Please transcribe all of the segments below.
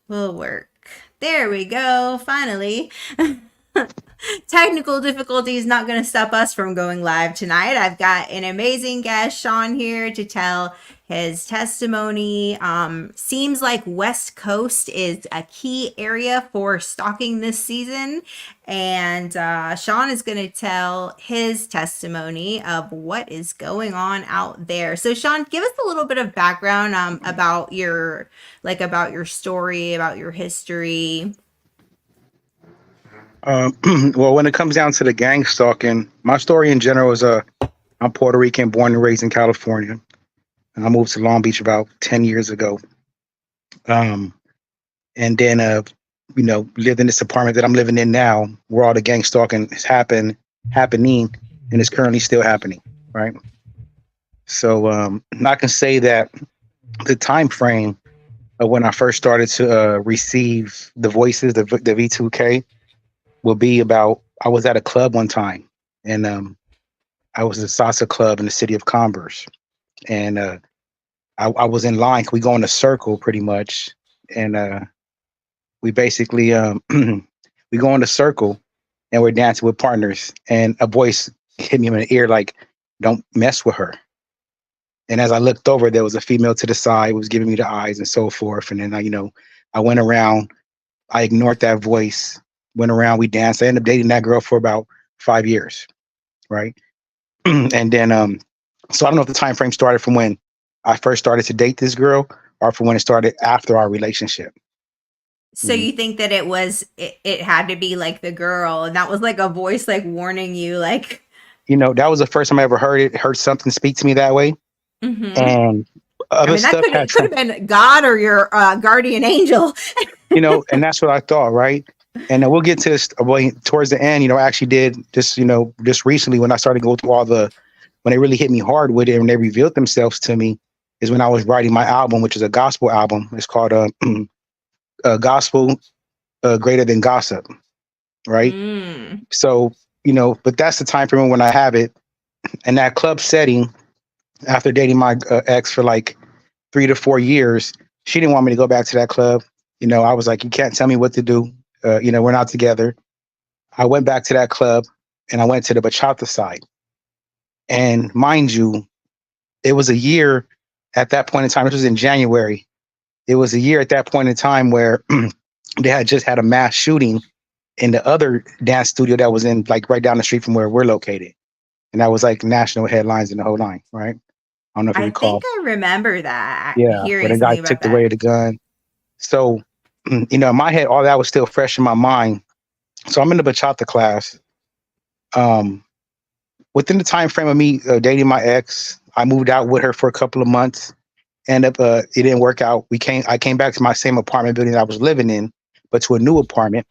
will work. There we go, finally. Technical difficulties not going to stop us from going live tonight. I've got an amazing guest, Sean, here to tell his testimony. Seems like West Coast is a key area for stalking this season. And Sean is going to tell his testimony of what is going on out there. So, Sean, give us a little bit of background about about your story, about your history. Well, when it comes down to the gang stalking, my story in general is I'm Puerto Rican, born and raised in California, and I moved to Long Beach about 10 years ago. Um, and then, lived in this apartment that I'm living in now, where all the gang stalking is happening, and is currently still happening, right? So I can say that the time frame of when I first started to receive the voices, the V2K, will be about. I was at a club one time, and I was at a salsa club in the city of Commerce, and I was in line. We go in a circle pretty much, and we basically we go in a circle, and we're dancing with partners, and a voice hit me in the ear like, "Don't mess with her." And as I looked over, there was a female to the side, was giving me the eyes and so forth. And then I went around. I ignored that voice. Went around. We danced. I ended up dating that girl for about 5 years, right? And then so I don't know if the time frame started from when I first started to date this girl, or from when it started after our relationship. So Mhm. you think that it had to be like the girl, and that was like a voice like warning you, like, That was the first time I ever heard something speak to me that way. mm-hmm. And I other mean, that stuff had, could have been God or your guardian angel. and that's what I thought, right? And then we'll get to this towards the end. I actually did this, just recently when I started to go through when they really hit me hard with it and they revealed themselves to me is when I was writing my album, which is a gospel album. It's called Gospel Greater Than Gossip, right? Mm. So, but that's the time frame when I have it. And that club setting, after dating my ex for like 3 to 4 years, she didn't want me to go back to that club. I was like, you can't tell me what to do. We're not together. I went back to that club and I went to the bachata side. And mind you, it was a year at that point in time. This was in January. It was a year at that point in time where they had just had a mass shooting in the other dance studio that was in like right down the street from where we're located. And that was like national headlines in the whole line, right? I don't know if you I think recall. I remember that, Yeah, where hearing the guy something about took that. away the gun. So, in my head, all that was still fresh in my mind. So I'm in the bachata class. Um, Within the time frame of me dating my ex, I moved out with her for a couple of months. It didn't work out. I came back to my same apartment building that I was living in, but to a new apartment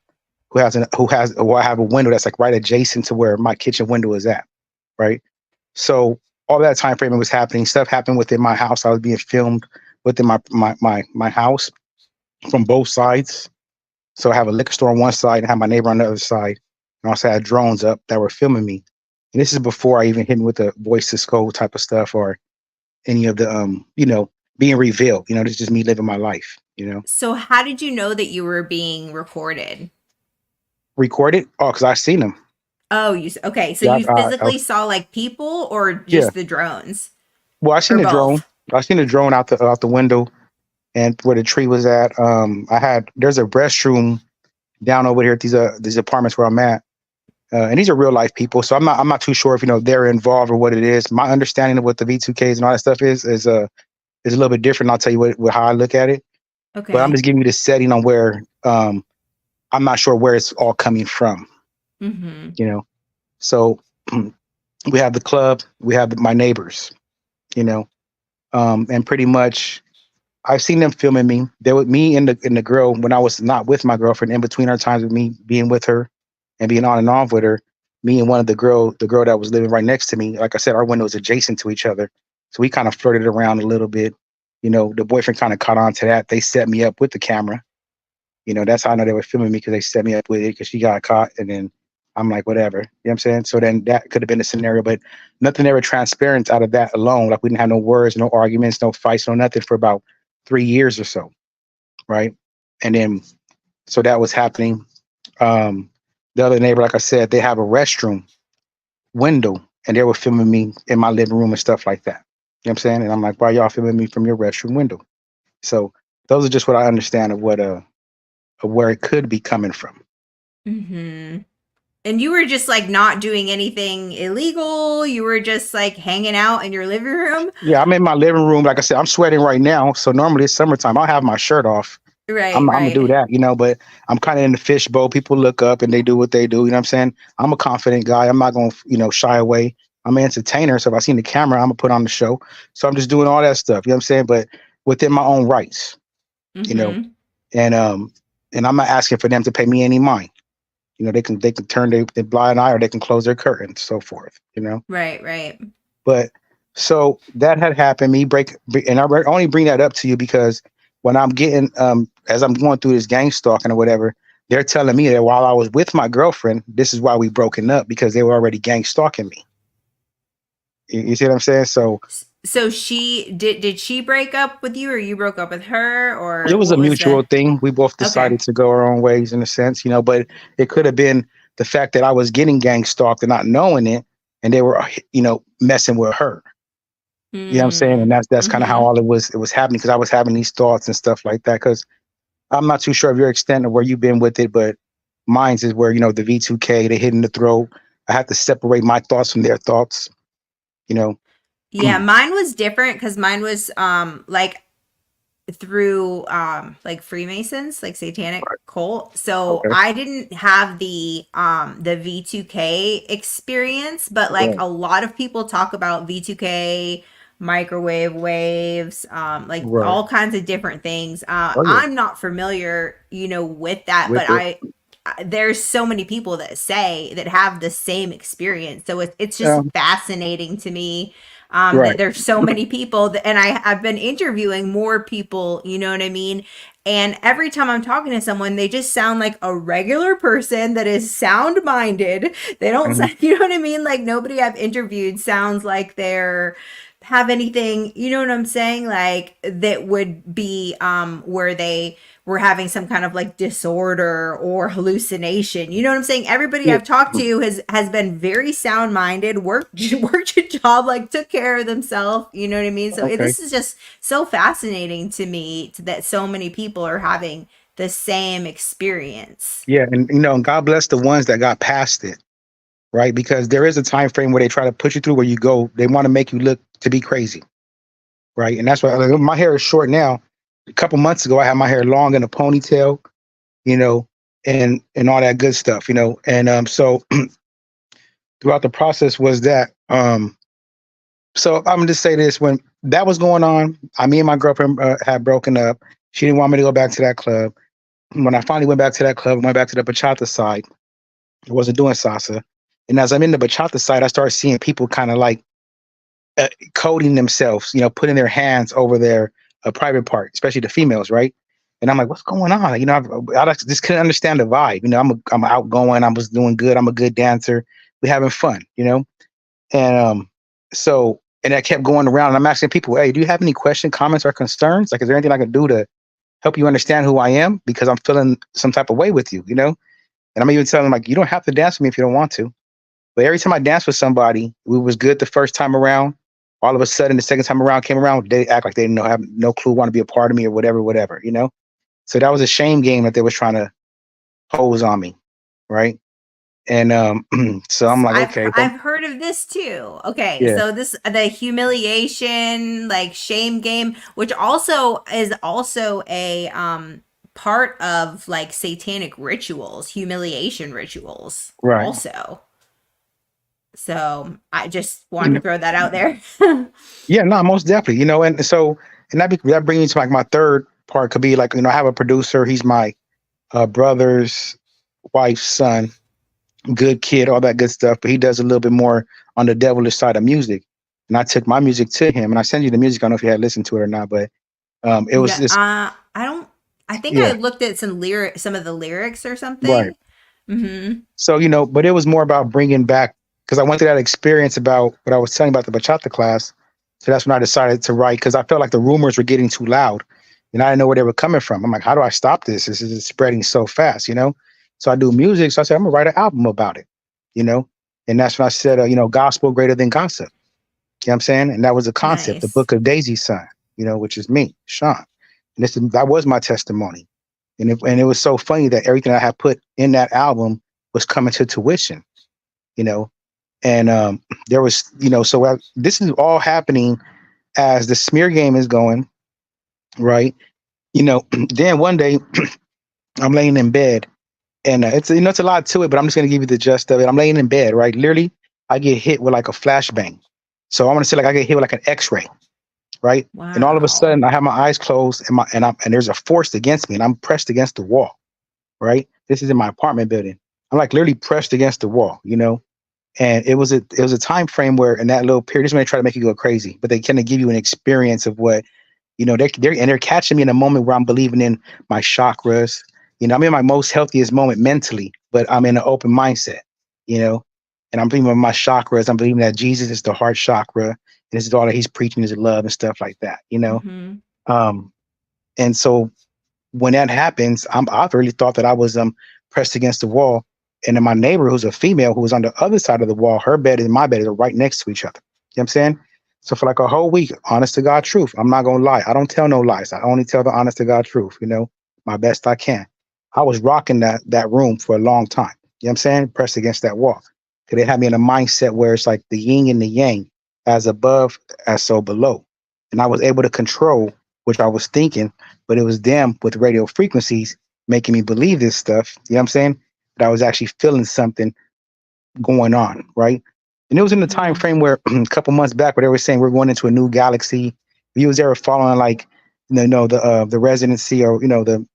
where I have a window that's like right adjacent to where my kitchen window is at, right? So all that time frame was happening. Stuff happened within my house. I was being filmed within my house from both sides. So I have a liquor store on one side and have my neighbor on the other side. And also had drones up that were filming me. And this is before I even hit me with the voice to skull type of stuff or any of the being revealed. This is just me living my life. So how did you know that you were being recorded? Recorded? Oh, because I seen them. Oh, okay. So Yeah, you physically saw like people or yeah. just the drones Well, I seen or the drone. both? I seen the drone out the window and where the tree was at. There's a restroom down over here at these apartments where I'm at. And these are real life people, so I'm not too sure if they're involved or what it is. My understanding of what the V2Ks and all that stuff is a little bit different. I'll tell you how I look at it, but I'm Okay. just giving you the setting on where I'm not sure where it's all coming from. Mm-hmm. You know, so we have the club, we have my neighbors. You know, and pretty much I've seen them filming me. There with me and the girl when I was not with my girlfriend. In between our times of me being with her and being on and off with her, me and one of the girl that was living right next to me. Like I said, our windows adjacent to each other, so we kind of flirted around a little bit. The boyfriend kind of caught on to that. They set me up with the camera. That's how I know they were filming me because they set me up with it because she got caught, and then I'm like, whatever. You know what I'm saying? So then that could have been a scenario, but nothing ever transparent out of that alone. Like we didn't have no words, no arguments, no fights, no nothing for about 3 years or so, right? And then, so that was happening. Um, the other neighbor, like I said, they have a restroom window, and they were filming me in my living room and stuff like that. You know what I'm saying? And I'm like, why y'all filming me from your restroom window? So those are just what I understand of what of where it could be coming from. Mm-hmm. And you were just like not doing anything illegal. You were just like hanging out in your living room. Yeah, I'm in my living room. Like I said, I'm sweating right now. So normally it's summertime. I'll have my shirt off. Right, I'm gonna do right. that, but I'm kind of in the fishbowl. People look up and they do what they do. You know what I'm saying? I'm a confident guy. I'm not gonna, shy away. I'm an entertainer. So if I see the camera, I'm gonna put on the show. So I'm just doing all that stuff. You know what I'm saying? But within my own rights, you know, Mm-hmm. and and I'm not asking for them to pay me any mind. They can turn their blind eye or they can close their curtains, so forth. Right, right. But so that had happened. And only bring that up to you because when I'm getting, as I'm going through this gang stalking or whatever, they're telling me that while I was with my girlfriend, this is why we broken up because they were already gang stalking me. You see what I'm saying? So So she did she break up with you or you broke up with her it or was a what was mutual the thing. We both Okay. decided to go our own ways in a sense, but it could have been the fact that I was getting gang stalked and not knowing it, and they were, messing with her. You know what I'm saying? And Mm. that's kind of how Mm-hmm. all it was happening because I was having these thoughts and stuff like that. Because I'm not too sure of your extent of where you've been with it, but mine's is where, the V2K, they hit in the throat. I had to separate my thoughts from their thoughts, you know. Yeah, mine was different because mine was like through like Freemasons, like satanic Right. cult. So Okay. I didn't have the V2K experience, but like Right. a lot of people talk about V2K, microwave waves, like Right. all kinds of different things. Oh yeah. I'm not familiar, with that, With but it. there's so many people that say that have the same experience. So it's just Um, fascinating to me that right. there's so many people that, and I've been interviewing more people, you know what I mean? And every time I'm talking to someone, they just sound like a regular person that is sound minded. They don't Mhm. sound, you know what I mean? Like nobody I've interviewed sounds like they're have anything, you know what I'm saying? Like that would be where they were having some kind of like disorder or hallucination. You know what I'm saying? Everybody Yeah. I've talked to has been very sound minded, worked a job, like took care of themselves. You know what I mean? So Okay. this is just so fascinating to me that so many people are having the same experience. Yeah, and God bless the ones that got past it, right? Because there is a time frame where they try to push you through where you go. They want to make you look to be crazy, right? And that's why like, my hair is short now. A couple months ago, I had my hair long in a ponytail, you know, and all that good stuff, And so throughout the process was that so I'm gonna just say this: when that was going on, me and my girlfriend had broken up. She didn't want me to go back to that club. When I finally went back to that club, I went back to the bachata side. I wasn't doing salsa, and as I'm in the bachata side, I started seeing people kind of like coding themselves, putting their hands over their private part, especially the females, right? And I'm like, what's going on? I just couldn't understand the vibe. I'm outgoing. I was doing good. I'm a good dancer. We're having fun. And and I kept going around and I'm asking people, hey, do you have any questions, comments, or concerns? Like, is there anything I can do to help you understand who I am? Because I'm feeling some type of way with you. And I'm even telling them, like, you don't have to dance with me if you don't want to. But every time I danced with somebody, we was good the first time around. All of a sudden, the second time around came around, they act like they didn't know, have no clue, want to be a part of me or whatever. So that was a shame game that they was trying to pose on me, right? And so I'm like, okay, well, I've heard of this too. Okay, yeah, so this the humiliation like shame game, which also is also a part of like satanic rituals, humiliation rituals right. also. So I just You wanted to know, throw that out there. yeah, no, most definitely. And that brings me to like my third part could be like, I have a producer. He's my brother's wife's son, good kid, all that good stuff. But he does a little bit more on the devilish side of music. And I took my music to him, and I sent you the music. I don't know if you had listened to it or not, but it No, was just I don't. I think I yeah, looked at some of the lyrics or right. something. Mm-hmm. So but it was more about bringing back because I went through that experience about what I was telling about the bachata class. So that's when I decided to write because I felt like the rumors were getting too loud. and I didn't know where they were coming from. I'm like, how do I stop this? This is spreading so fast, you know? So I do music. So I said, I'm gonna write an album about it, you know? And that's when I said, you know, gospel greater than gossip. You know what I'm saying? And that was the concept, the Nice. book of Daisy's son, you know, which is me, Sean. And that was my testimony. And it was so funny that everything I had put in that album was coming to tuition, you know. And there was, you know, so this is all happening as the smear game is going, right? You know, then one day I'm laying in bed, and it's, you know, it's a lot to it, but I'm just gonna give you the gist of it. I'm laying in bed, right? Literally, I get hit with like a flashbang. So I want to say like I get hit with like an X-ray, right? And all of a Wow. sudden, I have my eyes closed, and there's a force against me, and I'm pressed against the wall, right? This is in my apartment building. I'm like literally pressed against the wall, you know. And it was a time frame where in that little period, just when they try to make you go crazy, but they kind of give you an experience of what, you know, they're catching me in a moment where I'm believing in my chakras. You know, I'm in my most healthiest moment mentally, but I'm in an open mindset, you know, and I'm believing in my chakras. I'm believing that Jesus is the heart chakra, and this is all that he's preaching is love and stuff like that, you know. Mm-hmm. Um, and so when that happens, I've really thought that I was pressed against the wall. And then my neighbor, who's a female, who was on the other side of the wall, her bed and my bed are right next to each other. You know what I'm saying? So for like a whole week, honest to God truth, I'm not gonna lie. I don't tell no lies. I only tell the honest to God truth, you know, my best I can. I was rocking that room for a long time. You know what I'm saying? Pressed against that wall. Cause they had me in a mindset where it's like the yin and the yang, as above, as so below. And I was able to control, which I was thinking, but it was them with radio frequencies making me believe this stuff. You know what I'm saying? But I was actually feeling something going on, right? And it was in the time Mm-hmm. frame where a couple months back, where they were saying we're going into a new galaxy. If you was ever following like, you know, the residency, or the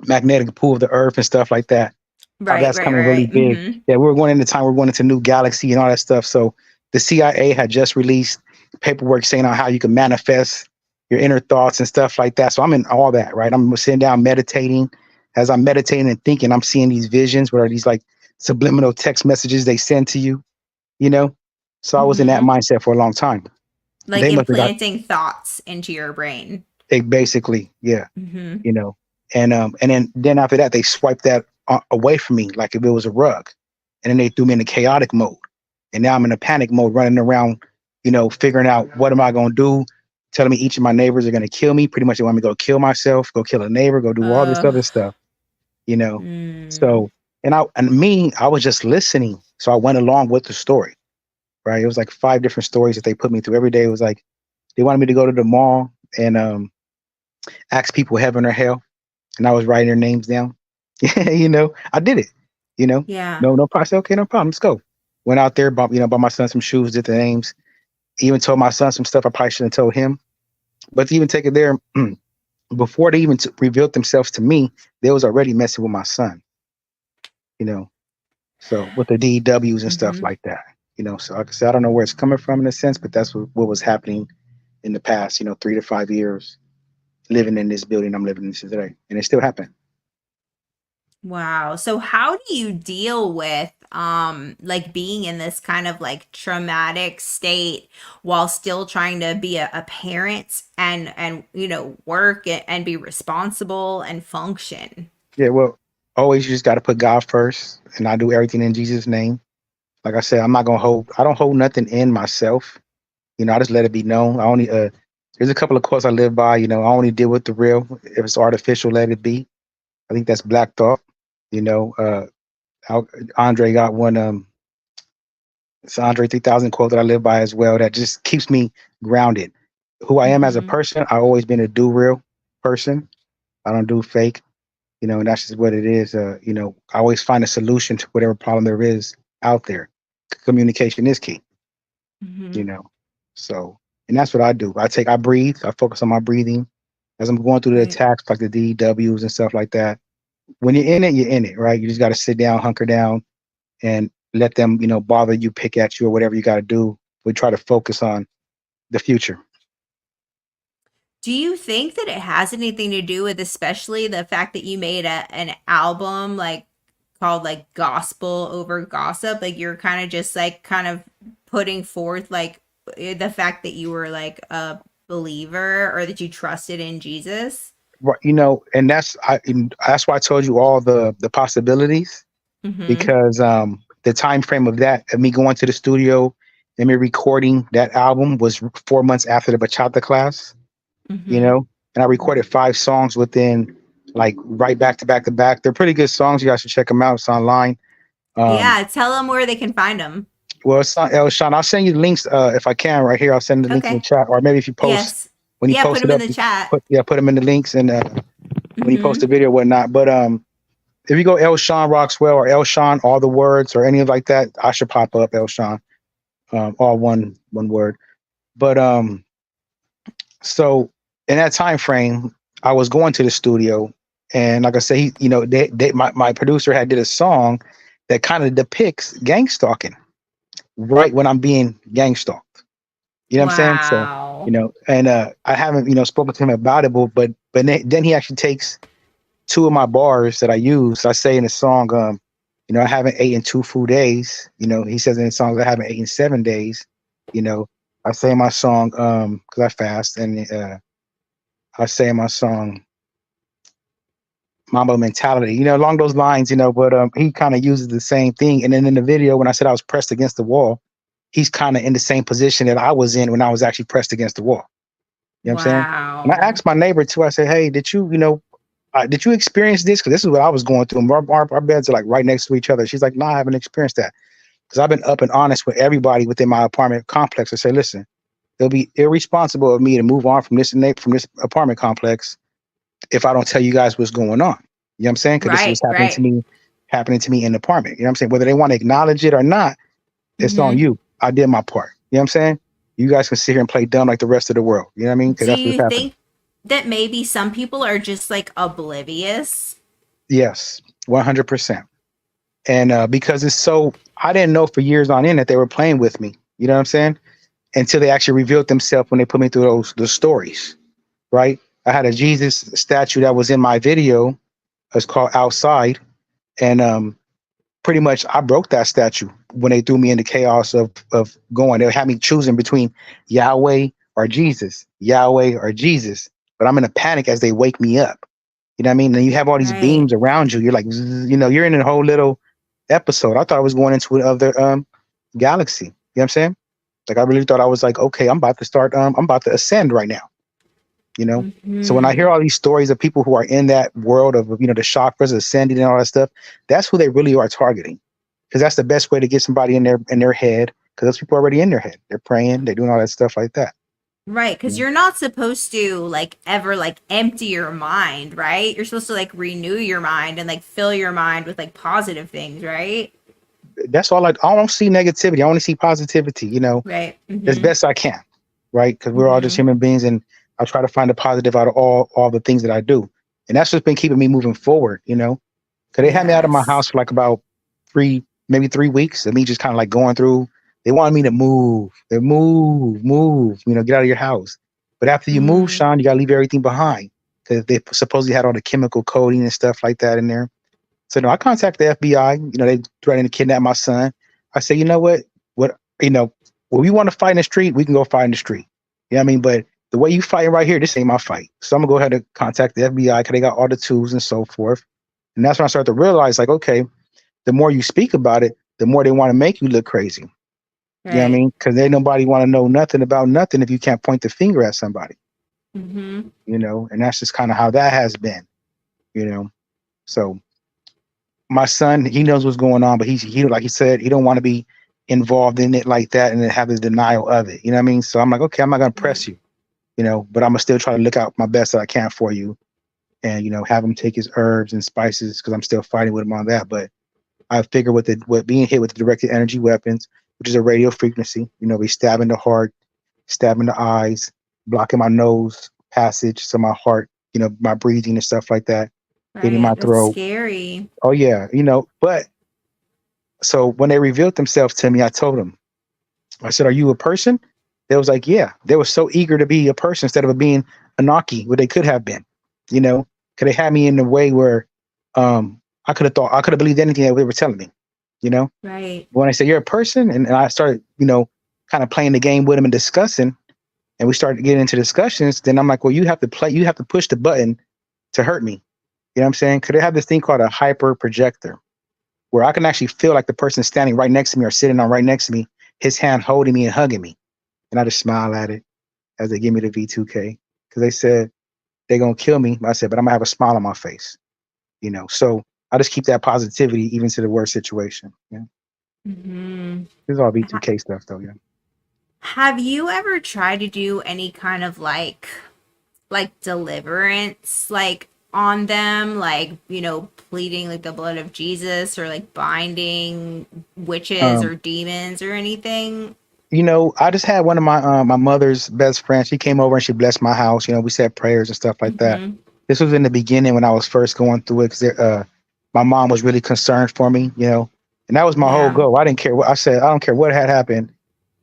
magnetic pull of the Earth and stuff like that, how Right, that's right, coming really right. big. Mm-hmm. Yeah, we were going into time. We're going into new galaxy and all that stuff. So the CIA had just released paperwork saying on how you can manifest your inner thoughts and stuff like that. So I'm in all that, right? I'm sitting down meditating. As I'm meditating and thinking, I'm seeing these visions. What are these like subliminal text messages they send to you? You know. So I was in that Mm-hmm. mindset for a long time. Like They must have got implanting thoughts into your brain. it basically, yeah. Mm-hmm. You know. And then after that, they swiped that away from me like if it was a rug, and then they threw me into chaotic mode, and now I'm in a panic mode, running around, you know, figuring out what am I going to do, telling me each of my neighbors are going to kill me. Pretty much they want me to go kill myself, go kill a neighbor, go do all this Uh, other stuff, you know. mm, So I was just listening, so I went along with the story, right? It was like 5 different stories that they put me through every day. It was like they wanted me to go to the mall and ask people heaven or hell, and I was writing their names down. You know, I did it. You know, yeah. no problem. I said, okay, no problem. Let's go. Went out there, bought my son some shoes, did the names. Even told my son some stuff I probably shouldn't have told him. But to even take it there, before they even revealed themselves to me, they was already messing with my son. You know, so with the DWs and stuff Mm-hmm. like that. You know, so like I said, I don't know where it's coming from in a sense, but that's what was happening in the past. 3 to 5 years living in this building I'm living in today, and it still happened. Wow. So how do you deal with like being in this kind of like traumatic state while still trying to be a parent and work and be responsible and function? Yeah, well, always you just got to put God first, and I do everything in Jesus' name. Like I said, I don't hold nothing in myself. I just let it be known. There's a couple of quotes I live by. I only deal with the real. If it's artificial, let it be. I think that's Black Thought. You know, Andre got one. It's an Andre 3000 quote that I live by as well. That just keeps me grounded. Who I am as a Mm-hmm. person, I've always been a do real person. I don't do fake. And that's just what it is. I always find a solution to whatever problem there is out there. Communication is key, you Mm-hmm. know. So, and that's what I do. I breathe, I focus on my breathing as I'm going through the Right. attacks, like the DWs and stuff like that. When you're in it, you're in it, right? You just got to sit down, hunker down, and let them, bother you, pick at you, or whatever you got to do. We try to focus on the future. Do you think that it has anything to do with especially the fact that you made an album like called like Gospel Over Gossip? Like you're kind of just like kind of putting forth like the fact that you were like believer or that you trusted in Jesus. Right, and that's why I told you all the possibilities, Mm-hmm. because the time frame of that, of me going to the studio and me recording that album, was 4 months after the bachata class. Mm-hmm. And I recorded 5 songs within, like, right back to back to back. They're pretty good songs. You guys should check them out. It's online. Um, Yeah, tell them where they can find them. well, it's on El Sean. I'll send you the links if I can right here. I'll send the links in the Okay. chat, or maybe if you post, Yes. when you Yeah, put post them it in up, the you chat. put them in the links, and when you post Mm-hmm. the video, whatnot. But if you go El Sean Roxwell or El Sean, all the words or any of like that, I should pop up El Sean, all one word. But so in that time frame, I was going to the studio, and like I say, my producer had did a song that kind of depicts gang stalking right when I'm being gang stalked. You know what I'm saying? So, Wow. and I haven't spoken to him about it, but then he actually takes two of my bars that I use. I say in the song, I haven't ate in 2 full days. He says in the song, I haven't eaten in 7 days. You know, I say in my song, because I fast, and I say in my song, Mamba mentality, along those lines, but he kind of uses the same thing. And then in the video, when I said I was pressed against the wall, he's kind of in the same position that I was in when I was actually pressed against the wall. You know what I'm saying? And I Wow. asked my neighbor too, I said, hey, did you experience this? Because this is what I was going through. And our beds are like right next to each other. She's like, no, I haven't experienced that. Because I've been up and honest with everybody within my apartment complex. I say, listen, it'll be irresponsible of me to move on from this apartment complex if I don't tell you guys what's going on. You know what I'm saying? Because this is Right, what's right. happening to me in the apartment. You know what I'm saying? Whether they want to acknowledge it or not, it's on Mm-hmm. you. I did my part. You know what I'm saying? You guys can sit here and play dumb like the rest of the world. You know what I mean? Because Do that's what's you happening. think that maybe some people are just like oblivious? Yes, 100%. And because it's so, I didn't know for years on end that they were playing with me. You know what I'm saying? Until they actually revealed themselves when they put me through those stories, right? I had a Jesus statue that was in my video. It's called Outside, and pretty much I broke that statue when they threw me into chaos of going. They had me choosing between Yahweh or Jesus, Yahweh or Jesus. But I'm in a panic as they wake me up. You know what I mean? And you have all these Right. beams around you. You're like, you're in a whole little episode. I thought I was going into another galaxy. You know what I'm saying? Like I really thought I was like, okay, I'm about to ascend right now. You know? So when I Mm-hmm. hear all these stories of people who are in that world of, the chakras ascending and all that stuff, that's who they really are targeting. Because that's the best way to get somebody in their head. Because those people are already in their head. They're praying, they're doing all that stuff like that. Right, You because know? you're not supposed to like ever like empty your mind, right? You're supposed to like renew your mind and like fill your mind with like positive things, right? That's all I don't see negativity. I want to see positivity, Right. as Mm-hmm. best I can. Right. Because we're all just Mm-hmm. human beings, and I try to find the positive out of all the things that I do. And that's what's been keeping me moving forward. Because they had me out of my Yes. house for like about maybe 3 weeks, and me just kind of like going through. They wanted me to move. They move, get out of your house. But after you move, Mm-hmm. Sean, you gotta leave everything behind because they supposedly had all the chemical coding and stuff like that in there. So no, I contacted the FBI. They threatened to kidnap my son. I said, you know what? What when we want to fight in the street, we can go fight in the street. You know what I mean? But the way you fighting right here, this ain't my fight. So I'm gonna go ahead and contact the FBI because they got all the tools and so forth. And that's when I started to realize, like, okay, the more you speak about it, the more they want to make you look crazy. You know what I Right. mean? Because they nobody want to know nothing about nothing if you can't point the finger at somebody. Mm-hmm. And that's just kind of how that has been. You know, so my son, he knows what's going on, but he like he said, he don't want to be involved in it like that and then have the denial of it. You know what I mean? So I'm like, okay, I'm not gonna press Right. you, but I'm gonna still try to look out my best that I can for you, and have him take his herbs and spices because I'm still fighting with him on that. But I figure with being hit with the directed energy weapons, which is a radio frequency, we stabbing the heart, stabbing the eyes, blocking my nose passage, so my heart, my breathing and stuff like that, hitting my Right. That's throat. scary. Oh yeah, but so when they revealed themselves to me, I told them, I said, "Are you a person?" They was like, "Yeah." They were so eager to be a person instead of being Anaki, what they could have been, because they had me in a way where I could have believed anything that they were telling me, you know. Right. When I say you're a person, and I started, kind of playing the game with them and discussing, And we started getting into discussions. Then I'm like, well, you have to push the button to hurt me. You know what I'm saying? Because they have this thing called a hyper projector, where I can actually feel like the person standing right next to me or sitting on right next to me, his hand holding me and hugging me. And I just smile at it as they give me the V2K. Because they said they're going to kill me. I said, but I'm going to have a smile on my face. So I just keep that positivity even to the worst situation. Yeah. Hmm. This is all V2K stuff, though. Yeah. Have you ever tried to do any kind of like deliverance like on them, like, pleading like the blood of Jesus, or like binding witches Um, or demons or anything? I just had one of my mother's best friends. She came over and she blessed my house. We said prayers and stuff like that. Hmm. This was in the beginning when I was first going through it, because my mom was really concerned for me. And that was my whole Yeah, goal. I didn't care what I said. I don't care what had happened.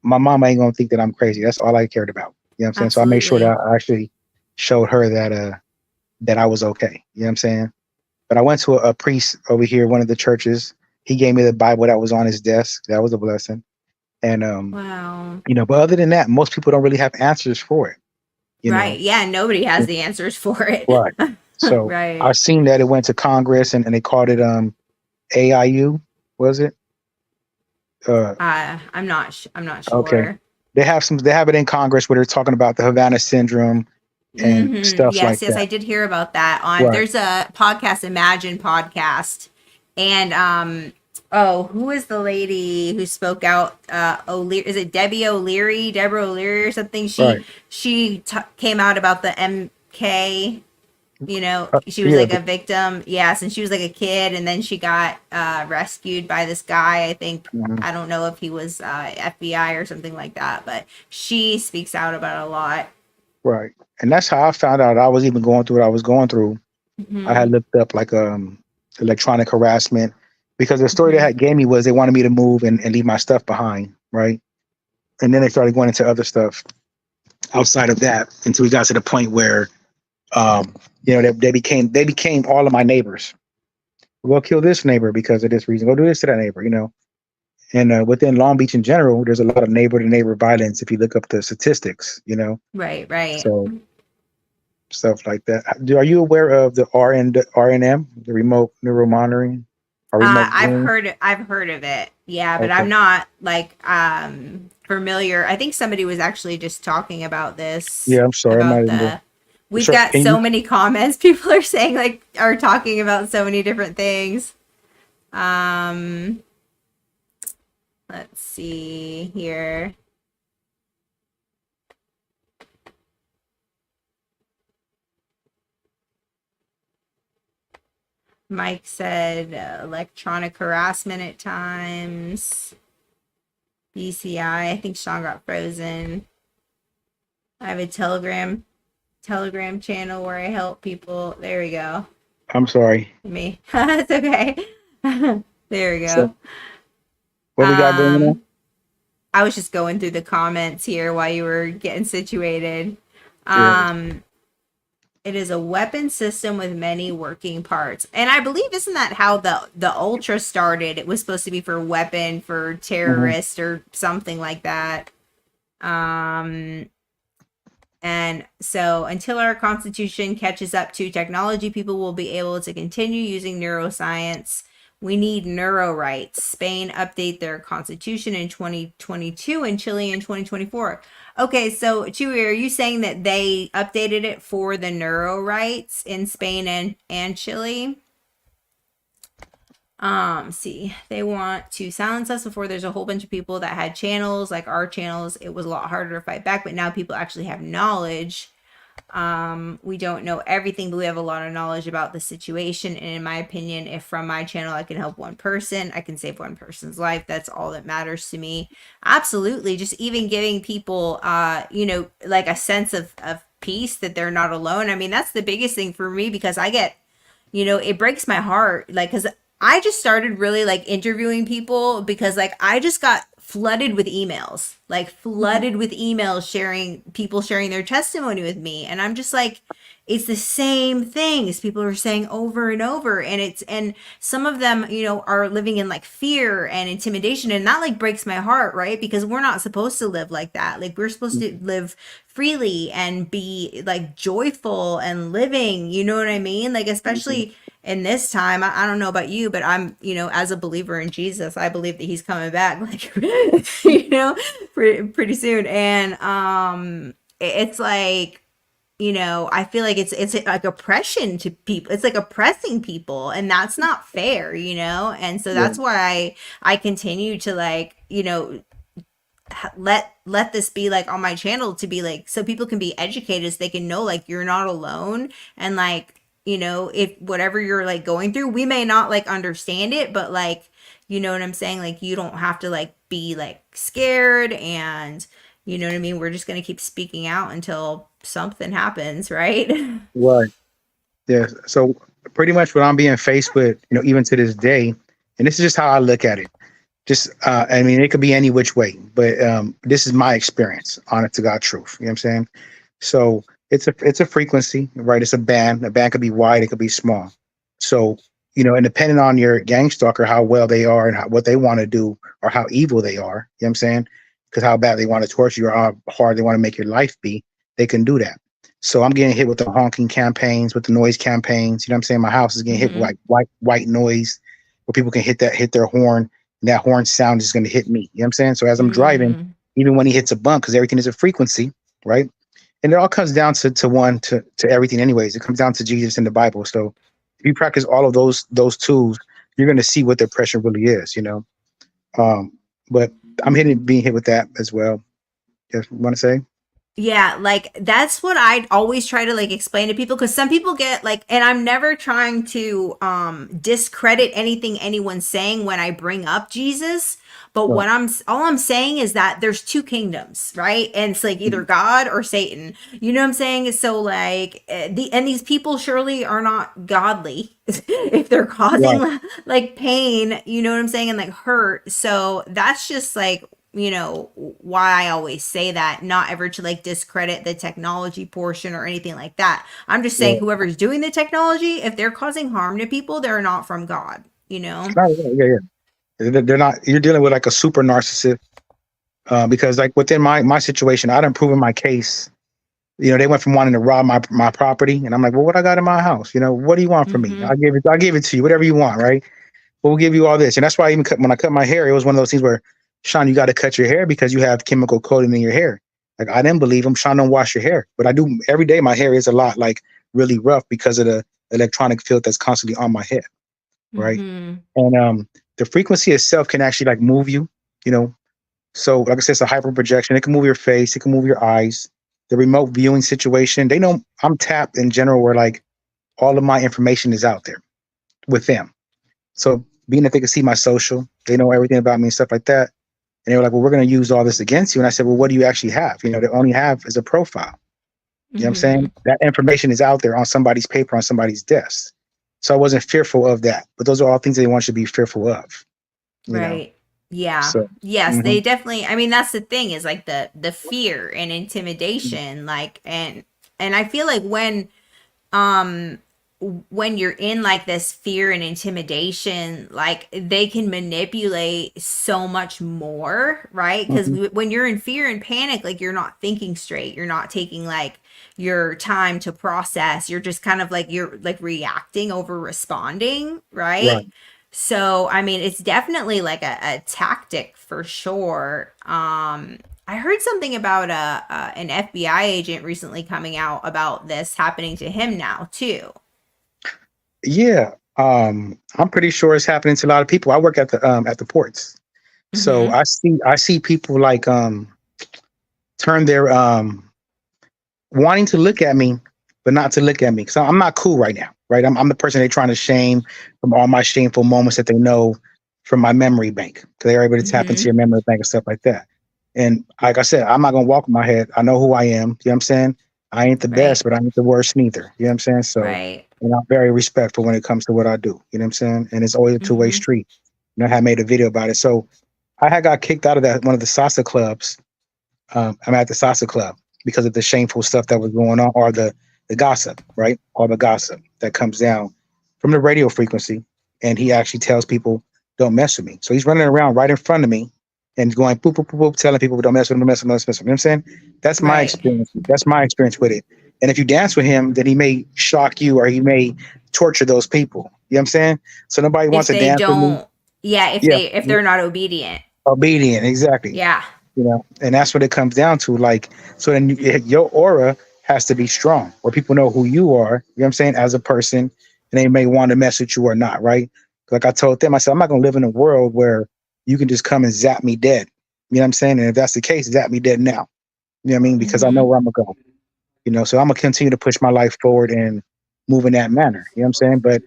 My mom ain't gonna think that I'm crazy. That's all I cared about. You know what I'm saying? So I made sure absolutely. that I actually showed her that I was okay. You know what I'm saying? But I went to a priest over here, one of the churches. He gave me the Bible that was on his desk. That was a blessing. And Wow. but other than that, most people don't really have answers for it. You Right. know, Yeah, nobody has the answers for it. right? So I Right. seen that it went to Congress and they called it AIU. Was it? Uh, I'm not okay. sure. They have it in Congress where they're talking about the Havana syndrome and stuff like Yes, yes, that. I did hear about that. On Right. There's a podcast, Imagine podcast, and oh, who is the lady who spoke out? O'Leary, is it Deborah O'Leary or something? Right. She came out about the MK. She was Yeah. like a victim. Yes, and she was like a kid, and then she got rescued by this guy. I think, Mhm. I don't know if he was FBI or something like that, but she speaks out about it a lot. Right. And that's how I found out I was even going through what I was going through. I had Hmm. looked up like electronic harassment, because the story they Hmm. had gave me was they wanted me to move and leave my stuff behind. Right. And then they started going into other stuff outside of that until we got to the point where they became all of my neighbors. Go kill this neighbor because of this reason. Go do this to that neighbor. And within Long Beach in general, there's a lot of neighbor to neighbor violence if you look up the statistics. Right, right. So stuff like that. Are you aware of the RNM, the remote neural monitoring or remote viewing? I've heard of it. Yeah, but I'm Okay. not like familiar. I think somebody was actually just talking about this Yeah, I'm sorry. I might about have. the we've Sure. got Can so you? many comments. People are saying, like, are talking about so many different things. Um let's see here. Mike said electronic harassment at times. BCI. I think Sean got frozen. I have a Telegram channel where I help people. There we go. I'm sorry. Me. It's okay. There we So go. what we got going on? Um, I was just going through the comments here while you were getting situated. Yeah. Um, it is a weapon system with many working parts, and I believe, isn't that how the Ultra started? It was supposed to be for weapon for Hmm. terrorists or something like that. Um, And so, until our constitution catches up to technology, people will be able to continue using neuroscience. We need neuro rights. Spain update their constitution in 2022 and Chile in 2024. Okay, so Chewy, are you saying that they updated it for the neuro rights in Spain and Chile? See, they want to silence us. Before, there's a whole bunch of people that had channels like our channels. It was a lot harder to fight back, but now people actually have knowledge. We don't know everything, but we have a lot of knowledge about the situation. And in my opinion, if from my channel I can help one person, I can save one person's life. That's all that matters to me. Absolutely. Just even giving people, like a sense of peace, that they're not alone. I mean, that's the biggest thing for me, because I get, it breaks my heart. Like, because I just started really like interviewing people, because like I just got flooded with emails, like flooded with emails sharing people sharing their testimony with me. And I'm just like, it's the same things people are saying over and over. And some of them, are living in like fear and intimidation. And that like breaks my heart, right? Because we're not supposed to live like that. Like we're supposed to live freely and be like joyful and living, you know what I mean? Like, especially in this time, I don't know about you, but I'm, as a believer in Jesus, I believe that he's coming back, like, pretty soon. And, it's like, I feel like it's like oppression to people. It's like oppressing people, and that's not fair, And so Yeah. that's why I continue to like, let this be like on my channel to be like so people can be educated so they can know like you're not alone and like if whatever you're like going through we may not like understand it but like you know what I'm saying like you don't have to like be like scared and you know what I mean we're just going to keep speaking out until something happens, right? Right. Yeah. So pretty much what I'm being faced with, even to this day, and this is just how I look at it. Just, I mean, it could be any which way, but this is my experience, honest to God truth. You know what I'm saying? So it's a frequency, right? It's a band. A band could be wide, it could be small. So, and depending on your gang stalker, how well they are and what they want to do or how evil they are, you know what I'm saying? Because how bad they want to torture you or how hard they want to make your life be, they can do that. So I'm getting hit with the honking campaigns, with the noise campaigns. You know what I'm saying? My house is getting hit with Mm-hmm. like white noise where people can hit their horn and that horn sound is going to hit me. You know what I'm saying? So as I'm driving, Mm-hmm. even when he hits a bump, because everything is a frequency, right? And it all comes down to everything, anyways. It comes down to Jesus in the Bible. So if you practice all of those tools, you're going to see what depression really is. But I'm being hit with that as well. You want to say? Yeah, like that's what I always try to like explain to people because some people get like and I'm never trying to discredit anything anyone's saying when I bring up Jesus, but Right. what all I'm saying is that there's two kingdoms, right? And it's like either Mhm. God or Satan. You know what I'm saying? So like these people surely are not godly if they're Right. causing like pain, you know what I'm saying, and like hurt. So that's just like why I always say that, not ever to like discredit the technology portion or anything like that. I'm just saying Right. whoever's doing the technology, if they're causing harm to people, they're not from God. Right, yeah, yeah. They're not. You're dealing with like a super narcissist because like within my situation, I done proven my case. They went from wanting to rob my property, and I'm like, well, what I got in my house? What do you want from me? Mhm. I give it to you, whatever you want, right? We'll give you all this, and that's why when I cut my hair, it was one of those things where, Sean, you got to cut your hair because you have chemical coating in your hair. Like I didn't believe him. Sean, don't wash your hair, but I do every day. My hair is a lot like really rough because of the electronic field that's constantly on my head, right? Mhm. And the frequency itself can actually like move you, you know. So like I said, it's a hyper projection. It can move your face, it can move your eyes. The remote viewing situation, they know I'm tapped in general where like all of my information is out there with them. So being that they can see my social, they know everything about me and stuff like that. And they were like, well, we're going to use all this against you. And I said, well, what do you actually have? They only have is a profile. You know what I'm saying? Mhm. That information is out there on somebody's paper, on somebody's desk. So I wasn't fearful of that. But those are all things they want you to be fearful of, you know? Right. Yeah. So, Yes, mhm. they definitely I mean that's the thing is like the fear and intimidation like and I feel like um when you're in like this fear and intimidation like they can manipulate so much more, right? Because Mhm. when you're in fear and panic like you're not thinking straight, you're not taking like your time to process, you're just kind of like you're like reacting over responding, Right. right? So I mean it's definitely like a tactic for sure. I heard something about an FBI agent recently coming out about this happening to him now too. Yeah. I'm pretty sure it's happening to a lot of people. I work at the ports. So Mhm. I see people like turn their wanting to look at me, but not to look at me. Because I'm not cool right now, right? I'm the person they're trying to shame from all my shameful moments that they know from my memory bank. Because they're able to tap into Mhm. your memory bank and stuff like that. And like I said, I'm not gonna walk with my head. I know who I am. You know what I'm saying? I ain't the best, Right. but I ain't the worst neither. You know what I'm saying? So, Right. and I'm very respectful when it comes to what I do. You know what I'm saying? And it's always a two-way Mhm. street. I had made a video about it. So I had got kicked out of that one of the salsa clubs. I'm at the salsa club because of the shameful stuff that was going on, or the gossip, right? All the gossip that comes down from the radio frequency, and he actually tells people, "Don't mess with me." So he's running around right in front of me and going boop boop boop boop, telling people, "Don't mess with him, don't mess with him, don't mess with him." You know what I'm saying? That's my Right. experience. That's my experience with it. And if you dance with him, then he may shock you, or he may torture those people. You know what I'm saying? So nobody wants If to they dance with me. don't, yeah, Yeah, if they're not obedient. obedient, exactly. Yeah. And that's what it comes down to. Like, so then your aura has to be strong, where people know who you are. You know what I'm saying, as a person, and they may want to mess with you or not, right? Like I told them, I said, I'm not gonna live in a world where you can just come and zap me dead. You know what I'm saying? And if that's the case, zap me dead now. You know what I mean? Because I know Mm-hmm. where I'm gonna go. So I'm gonna continue to push my life forward and move in that manner. You know what I'm saying? But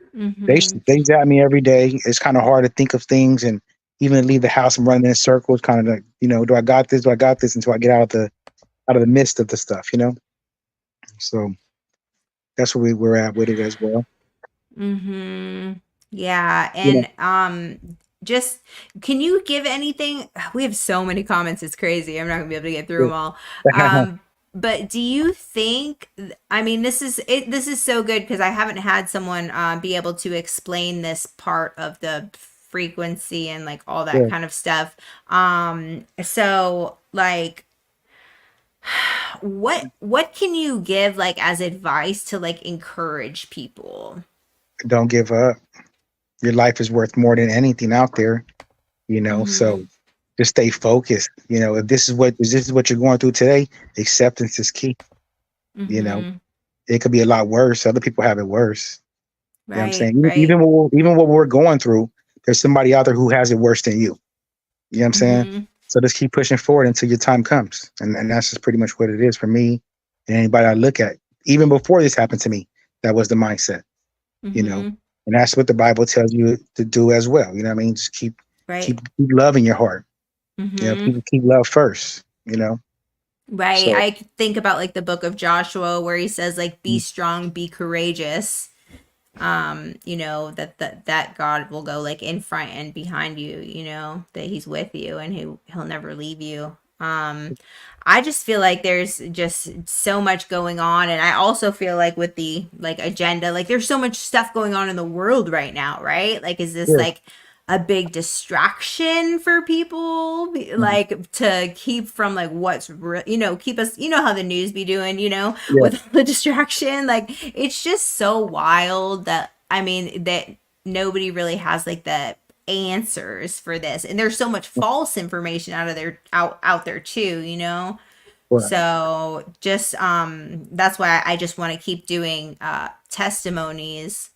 they Mm-hmm. they zap me every day. It's kind of hard to think of things and even leave the house and running in circles. Kind of like, do I got this? Do I got this? Until I get out of the midst of the stuff. So that's where we're at with it as well. Mm-hmm. Yeah. You know, And just can you give anything? We have so many comments, it's crazy. I'm not gonna be able to get through them all. Um, but do you think, I mean, this is so good because I haven't had someone be able to explain this part of the frequency and like all that yeah, kind of stuff. So like what can you give like as advice to like encourage people? don't give up. Your life is worth more than anything out there. Mm-hmm. So just stay focused. If this is what you're going through today, acceptance is key. You know, Mm-hmm. it could be a lot worse. Other people have it worse. You know what I'm Right, saying? Even, right. even what we're going through, there's somebody out there who has it worse than you. You know what I'm saying? Mm-hmm. So just keep pushing forward until your time comes. And that's just pretty much what it is for me and anybody I look at. Even before this happened to me, that was the mindset, you know. Mm-hmm. And that's what the Bible tells you to do as well. You know what I mean? Just keep Right. keep keep love in your heart. Mm-hmm. Keep love first. Right. So I think about like the book of Joshua where he says like be mm, strong, be courageous. That God will go like in front and behind you, that he's with you and he'll never leave you. I just feel like there's just so much going on, and I also feel like with the like agenda, like there's so much stuff going on in the world right now, right? Like is this yeah, like a big distraction for people, mhm, like to keep from like what's keep us, how the news be doing, yeah, with all the distraction. Like it's just so wild that I mean that nobody really has like the answers for this, and there's so much false information out there too. right. So just that's why I just want to keep doing testimonies,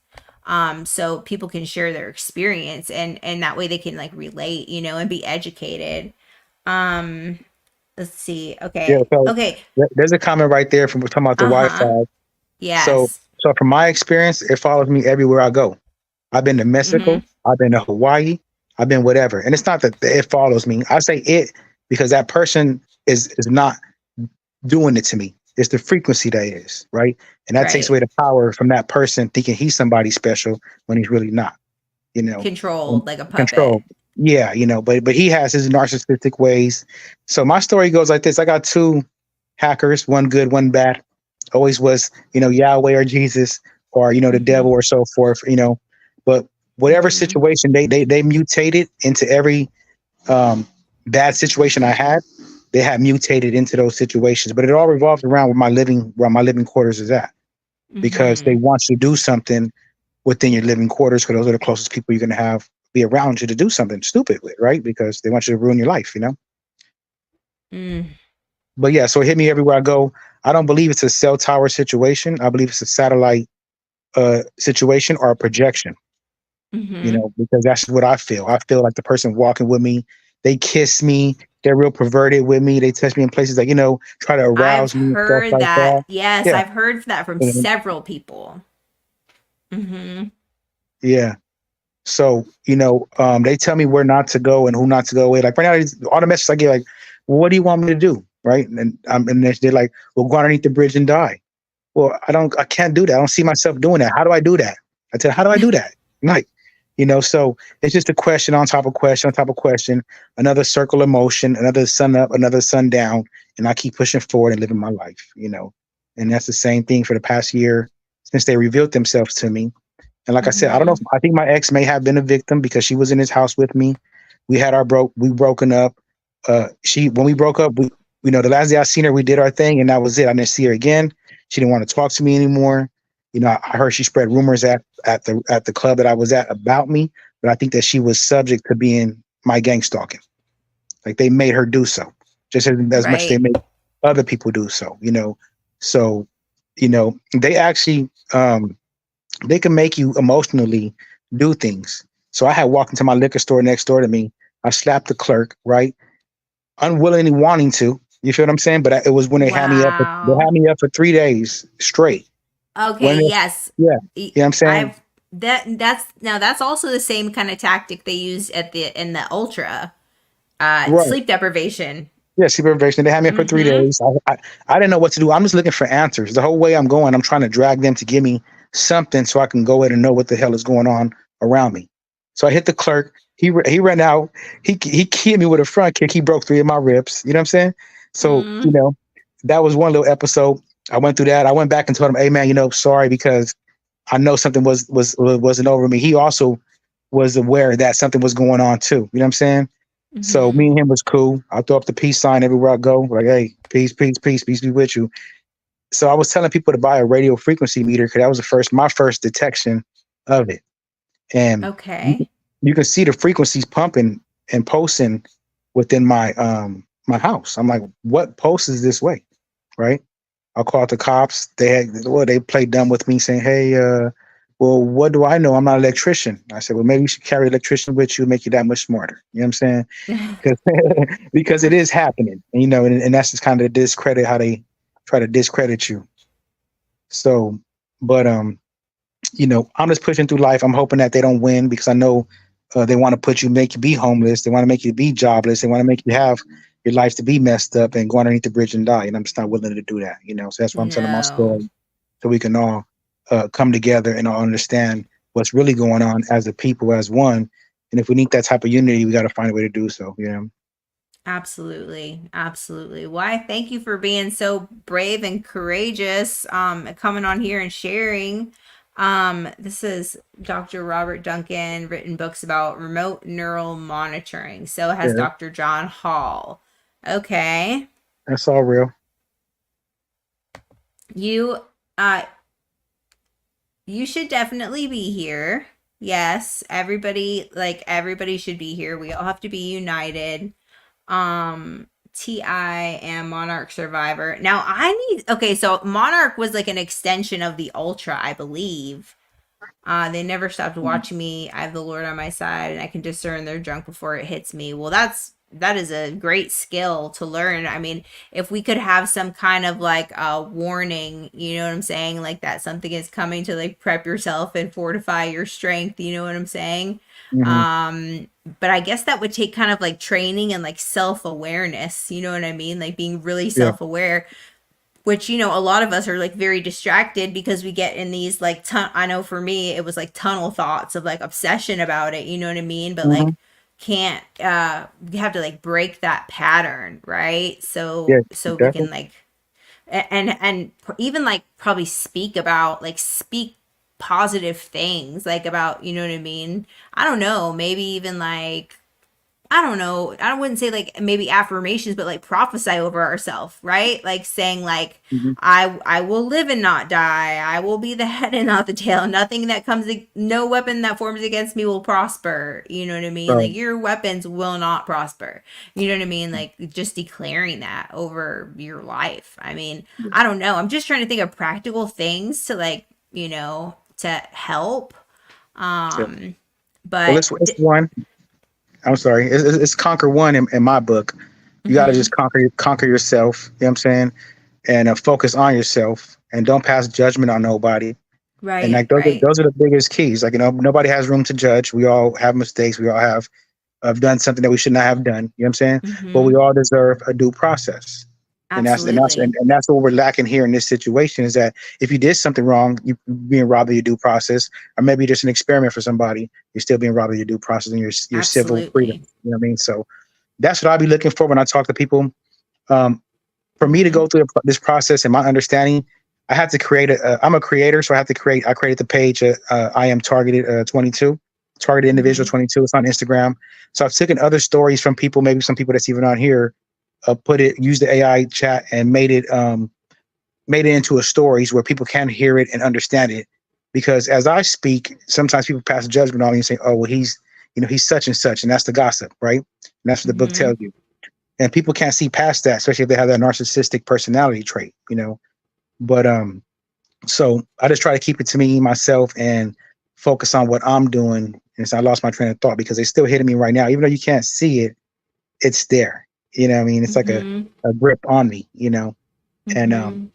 so people can share their experience, and that way they can like relate, and be educated. um let's see. Yeah. Okay, So okay. there's a comment right there from talking about the Uh-huh. Wi-Fi. So Yes. so from my experience, it follows me everywhere I go. I've been to Mm-hmm. Mexico. I've been to Hawaii. I've been whatever. And it's not that it follows me. I say it because that person is not doing it to me. It's the frequency that is, right? And that takes Right. away the power from that person thinking he's somebody special when he's really not, you know. And Controlled like a puppet. control. Yeah, but he has his narcissistic ways. So my story goes like this. I got two hackers, one good, one bad. Always was, Yahweh or Jesus or, the Mm-hmm. devil or so forth. But whatever Mm-hmm. situation they mutated into every bad situation I had, they had mutated into those situations. But it all revolved around where my living quarters is at. Because they Mm-hmm. want you to do something within your living quarters, because those are the closest people you're gonna have be around you to do something stupid with, right? Because they want you to ruin your life. Mm. But yeah, so it hit me everywhere I go. I don't believe it's a cell tower situation. I believe it's a satellite situation or a projection, Mm-hmm. because that's what I feel. I feel like the person walking with me, they kiss me, they're real perverted with me, they touch me in places like, try to I've arouse me and stuff heard like that. that. Yes, Yeah. I've heard that from you know, several people. Mm-hmm. Yeah. So, they tell me where not to go and who not to go with. Like right now, all the messages I get, like, well, what do you want me to do? Right. And they're like, well, go underneath the bridge and die. Well, I can't do that. I don't see myself doing that. How do I do that? I said, how do I do that? Like, So it's just a question on top of question on top of question, another circle of motion, another sun up, another sun down, and I keep pushing forward and living my life. And that's the same thing for the past year since they revealed themselves to me. And like I said, I don't know. Mm-hmm. I think my ex may have been a victim because she was in his house with me. We broken up. When we broke up, the last day I seen her, we did our thing, and that was it. I didn't see her again. She didn't want to talk to me anymore. I heard she spread rumors at the club that I was at about me, but I think that she was subject to being my gang stalking. Like they made her do so, just as much they Right. made other people do so. So, they actually they can make you emotionally do things. So I had walked into my liquor store next door to me. I slapped the clerk, right? Unwillingly wanting to. You feel what I'm saying? But it was when they had me up. They Wow. had me up for 3 days straight. Okay, When yes. yeah, you know what I'm saying? I've that's also the same kind of tactic they use at the in the ultra Right. sleep deprivation. Yeah, supervision. They had me up for three Mm-hmm. days. I didn't know what to do. I'm just looking for answers. The whole way I'm going, I'm trying to drag them to give me something so I can go in and know what the hell is going on around me. So I hit the clerk. He ran out. He hit me with a front kick. He broke 3 of my ribs. You know what I'm saying? So Mm, that was one little episode. I went through that. I went back and told him, "Hey man, sorry because I know something wasn't over me." He also was aware that something was going on too. You know what I'm saying? So mm-hmm. me and him was cool. I throw up the peace sign everywhere I go. Like, hey, peace, peace, peace, peace be with you. So I was telling people to buy a radio frequency meter because that was my first detection of it. And you, Okay. you can see the frequencies pumping and pulsing within my house. I'm like, what pulses this way? Right? I called the cops. They played dumb with me saying, hey, well, what do I know? I'm not an electrician. I said, well, maybe you should carry an electrician with you and make you that much smarter. You know what I'm saying? Because because it is happening, and that's just kind of discredit how they try to discredit you. So, but I'm just pushing through life. I'm hoping that they don't win because I know they want to make you be homeless. They want to make you be jobless. They want to make you have your life to be messed up and go underneath the bridge and die. And I'm just not willing to do that. So that's why I'm telling my No. story so we can all come together and all understand what's really going on as a people, as one. And if we need that type of unity, we got to find a way to do so. Absolutely. Absolutely. Why, thank you for being so brave and courageous, coming on here and sharing. This is Dr. Robert Duncan, written books about remote neural monitoring. So has Yeah, Dr. John Hall. Okay. that's all real. You uh you should definitely be here. Yes, everybody should be here. We all have to be united. Ti and Monarch Survivor. Now I need okay, so Monarch was like an extension of the Ultra, I believe. They never stopped watching me. I have the Lord on my side, and I can discern their junk before it hits me. Well, that is a great skill to learn. I mean, if we could have some kind of like a warning, you know what I'm saying, like that something is coming to like prep yourself and fortify your strength. You know what I'm saying? Hmm. But I guess that would take kind of like training and like self awareness. You know what I mean? Like being really Yeah. self aware, which a lot of us are like very distracted because we get in these like I know for me it was like tunnel thoughts of like obsession about it, you know what I mean, but Hmm. like can't you have to like break that pattern, right? Yeah, So we can definitely. like and even like probably speak positive things like about, you know what I mean, I don't know, maybe even like I don't know. I wouldn't say like maybe affirmations, but like prophesy over ourselves, right? Like saying like Hmm. I will live and not die. I will be the head and not the tail. Nothing that no weapon that forms against me will prosper. You know what I mean? Right. Like your weapons will not prosper. You know what I mean? Like just declaring that over your life. I mean, I don't know. I'm just trying to think of practical things to like, to help. Yeah. Um, Well, but it's one. I'm sorry. It's conquer one in my book. You got to just mhm. conquer yourself. You know what I'm saying? And focus on yourself and don't pass judgment on nobody. And Right, like those are right. those are the biggest keys. Like nobody has room to judge. We all have mistakes. We all have done something that we should not have done. You know what I'm saying? But we Mm-hmm. all deserve a due process. Absolutely. And that's what we're lacking here in this situation is that if you did something wrong, you being robbed of your due process, or maybe just an experiment for somebody, you're still being robbed of your due process and your civil freedom. Absolutely. You know what I mean? So that's what I'll be looking for when I talk to people. Um, for me to Hmm. go through this process and my understanding, I have to create I'm a creator, so I created the page, I am targeted 22, targeted individual Hmm. 22. It's on Instagram. So I've taken other stories from people, maybe some people that's even on here, used the AI chat and made it into a stories where people can hear it and understand it. Because as I speak, sometimes people pass judgment on me and say, "Oh, well, he's such and such," and that's the gossip, right? And that's what the book Hmm. tells you. And people can't see past that, especially if they have that narcissistic personality trait. But so I just try to keep it to me, myself, and focus on what I'm doing. And so I lost my train of thought because they're still hitting me right now, even though you can't see it. It's there. You know what I mean? It's like Hmm. a grip on me. And Hmm.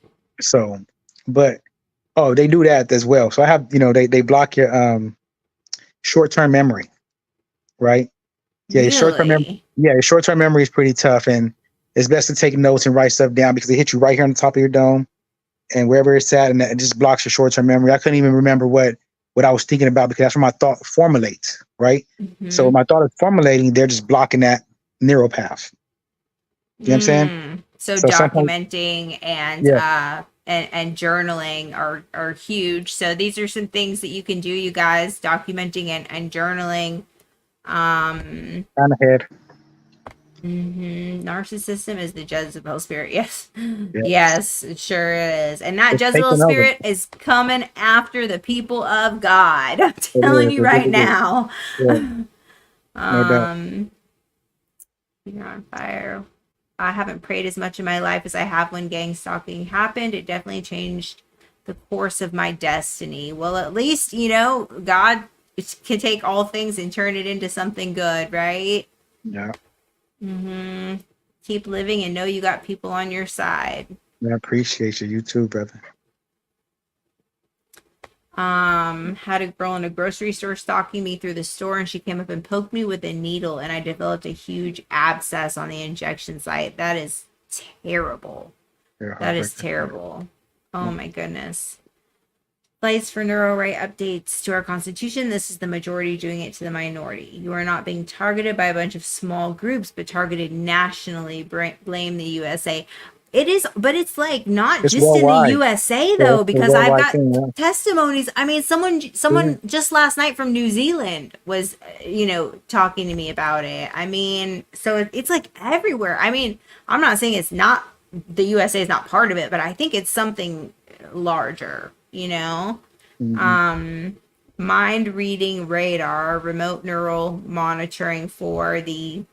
so, but oh, they do that as well. So I have, they block your short term memory, right? Yeah, your short term memory. Really? Yeah, your short term memory is pretty tough, and it's best to take notes and write stuff down because they hit you right here on the top of your dome and wherever it's at, and it just blocks your short term memory. I couldn't even remember what I was thinking about because that's where my thought formulates, right? So when Hmm. my thought is formulating, they're just blocking that neural path. You know what I'm saying? So So sometimes, documenting yeah, and journaling are huge. So these are some things that you can do, you guys, documenting and journaling. Um, kind of head. Narcissism is the Jezebel spirit. Yes. Yeah, Yes, it sure is. And that it's Jezebel taking over. spirit is coming after the people of God. I'm It telling is. you It right really is. now. Yeah, no doubt. You're on fire. I haven't prayed as much in my life as I have when gang stalking happened. It definitely changed the course of my destiny. Well, at least, God can take all things and turn it into something good, right? Yeah, Mm-hmm. Keep living and know you got people on your side. I appreciate you. You too, brother. Had a girl in a grocery store stalking me through the store, and she came up and poked me with a needle, and I developed a huge abscess on the injection site. That is terrible. Yeah, That is heartbreaking. terrible. Oh Yeah. my goodness. Place for neuro right updates to our constitution. This is the majority doing it to the minority. You are not being targeted by a bunch of small groups, but targeted nationally. Blame the USA. It is, but it's like not It's just in the worldwide. USA Yeah, though, it's a because I've worldwide got thing. testimonies. I mean, Yeah. someone just last night from New Zealand was, talking to me about it. I mean, so it's like everywhere. I mean, I'm not saying it's not the USA is not part of it, but I think it's something larger. Hmm. Mind reading radar, remote neural monitoring for the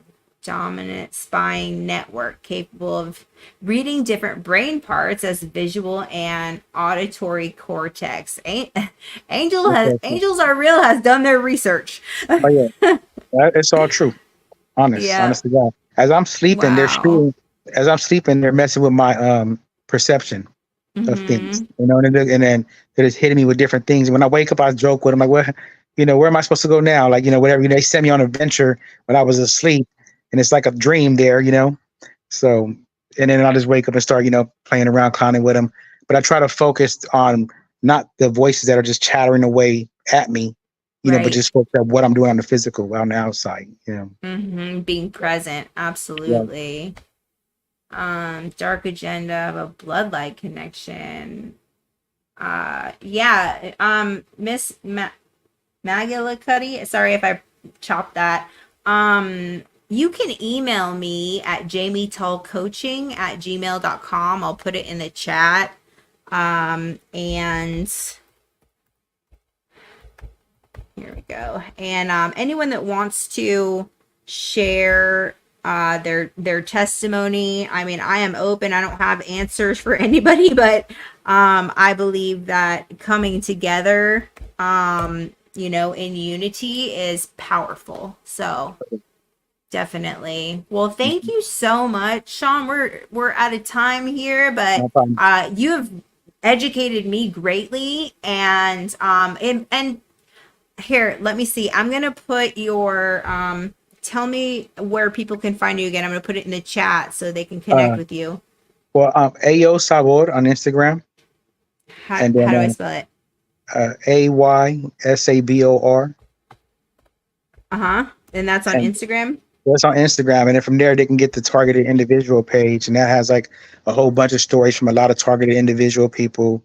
dominant spying network capable of reading different brain parts as visual and auditory cortex. Angels Are Real has done their research. Oh yeah, it's all true. Yeah. Honest to God. As I'm sleeping, they're Wow. shooting. As I'm sleeping, they're messing with my perception of things. Mm-hmm. And then they're just hitting me with different things. When I wake up, I joke with them like, "What? Where am I supposed to go now?" Like, whatever. They sent me on an adventure when I was asleep, and it's like a dream there. So, and then I just wake up and start, playing around, clowning with them. But I try to focus on not the voices that are just chattering away at me, but Right. just focus on what I'm doing on the physical, on the outside. Mm-hmm. Being present. Yeah. Absolutely. Dark agenda of a bloodline connection. Yeah. Miss Magillicuddy, sorry if I chopped that. You can email me at jamietallcoaching@gmail.com. I'll put it in the chat. And here we go. And anyone that wants to share their testimony, I mean, I am open. I don't have answers for anybody, but I believe that coming together, in unity is powerful. So definitely. Well, thank Mhm. you so much, Sean. We're out of time here, but No problem. you have educated me greatly, and here, let me see. I'm gonna put your tell me where people can find you again. I'm gonna put it in the chat so they can connect Uh, with you. Well, Ayo Sabor on Instagram, and How do I then spell it? Aysabor, Uh-huh. And that's on and Instagram? that's on Instagram. And then from there, they can get the targeted individual page, and that has like a whole bunch of stories from a lot of targeted individual people,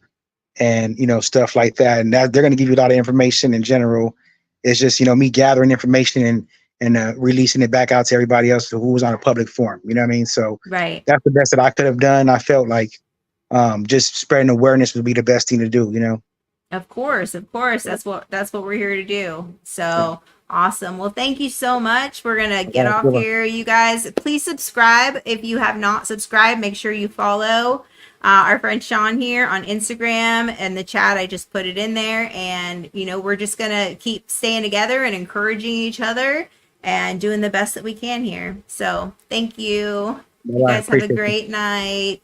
and stuff like that. And that they're going to give you a lot of information in general. It's just me gathering information and releasing it back out to everybody else who was on a public forum. You know what I mean? So Right. that's the best that I could have done. I felt like just spreading awareness would be the best thing to do. Of course, of course. That's what we're here to do. Yeah. So awesome. Well, thank you so much. We're gonna get Yeah, off good one. here, you guys. Please subscribe if you have not subscribed. Make sure you follow our friend Sean here on Instagram and the chat. I just put it in there, and we're just gonna keep staying together and encouraging each other and doing the best that we can here. So thank you. You I guys have a appreciate it. great night.